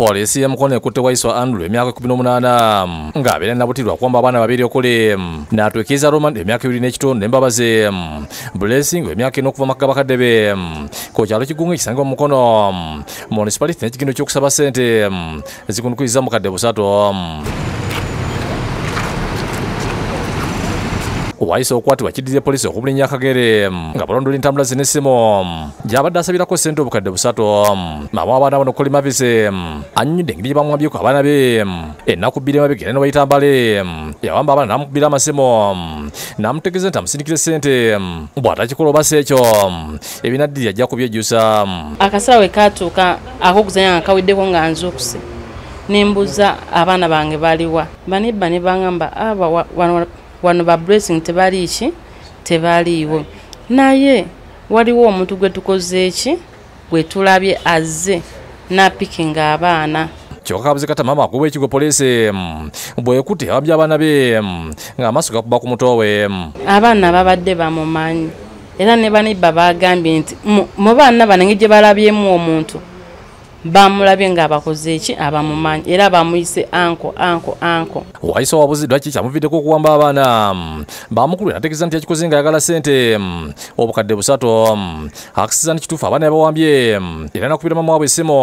Polisi ya Mukono ekutte Waiswa Andrew emyaka 18 ng'abeera nabutirwa kwamba abaana babiri okuli n'atwekiza Roman emyaka 2 n'ekitundu n'embabazi Blessing emyaka 4 okuva Makaba Kadebe ku kyalo Kigunga ekisangibwa mu Mukono municipality n'ekigindo ky'okusaba ssente zikunukuliza mu kadde busatu. Waiswa okwatibwa kiddize polisi okubulinya akagere nga balondoola entambula z'essimu gy'abadde asabirako ssente obukadde busatu. Maama w'abaana bano Koli Mavise annyonnyodde engeri gye bamwambyeko abaana be ennaku bbiri emabega era ne bayita mbale yawamba abaana n'amukubira amasimu n'amutegeeza nti amusindikire ssente bw'atakikola obasa ekyo ebinaddirira ajja kubyejjusa. Akasawo we kaatuuka ak'okuzanya nga kaweddeko nga nzuukuse ne mbuuza abaana bange baliwa banibba ne baŋŋamba wano ba Blessing tebaliiwo naye waliwo omuntu gwe tukoze eki gwe tulabye azze n'apikinga abaana. Kyokka Kabuzi Kata maama akubwa ekigo polisi bw'ekutte ababya abaana be ng'amaaso gakuba ku muto we. Abaana babadde bamumanyi era ne banibba bagambye nti mu baana bano engeri gye balabyemu omuntu bamulabye ng'abakoze eki abamumanyi era bamuyise anko. Waiswa wabuziddwa ki kyamuviddeko okuwamba abaana bamukulira ategeeza nti yakikoze ng'ayagala ssente obukadde busatu. Akisiza nti kituufu abaana yabawambye era nakubira maama waabwe essimu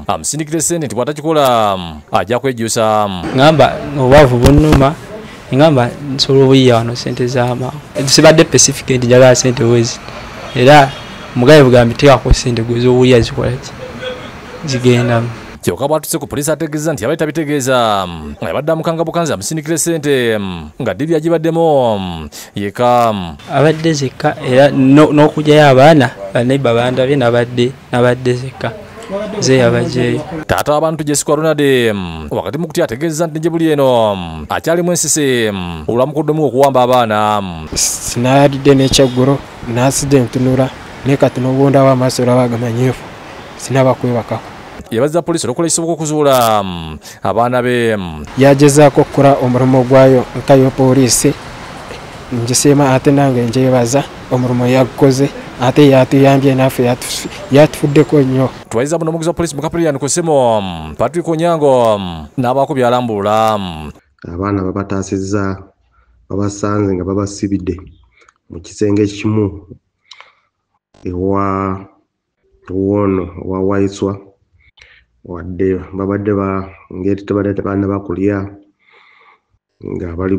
amusindikire ssente nti bw'atakikola ajja kwejjusa. Ngamba obwavu bunnuma ngamba nsobola obuyiya wano ssente z'amaama sibadde pacific nti njagala ssente wezi era mugabe bugambye teekako ssente gwe z'obuyiya zikola ki zigenda. Kyokka bw'atuuse ku polisi ategeeza nti yabadde tabitegeeza nga yabadde amukanga bukanzi amusindikire ssente nga ddiiri yagibaddemu yekka. Abadde zekka era n'okugyayo abaana banaiba bandabye nabadde zekka ze yabagyeyo. Taata w'abantu Jessica Ronald wakati mu kutya ategeeza nti gye buli eno akyalimu ensisi olwamukuddemu okuwamba abaana. Sinayalidde n'ekyeggulo n'asidde ntunula naye kati n'obuwunda w'amaaso olaba gamanyiifu sinaba kwebakako. Yabazza polisi olwokola ekisoboka okuzuula abaana be. Yagezaako okukola omulimu gwayo nka yo poliisi ngisiima ate nange njebaza omulimu yagukoze ate yatuyambye naffe yatufuddeko nnyo. Twayiza muno omugizi wa polisi mu Kapuliyani ku ssimu Patrick Onyango n'abaako byalambulula. Abaana babataasizza babasanze nga babasibidde mu kisenge kimu ewa wono wa Waiswa wadde babadde ngeri tebadde tebannabakulya nga bali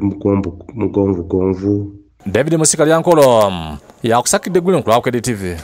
mugonvu. David Musika Lyankolo yakusakidde Gwilin ku Lwakede TV.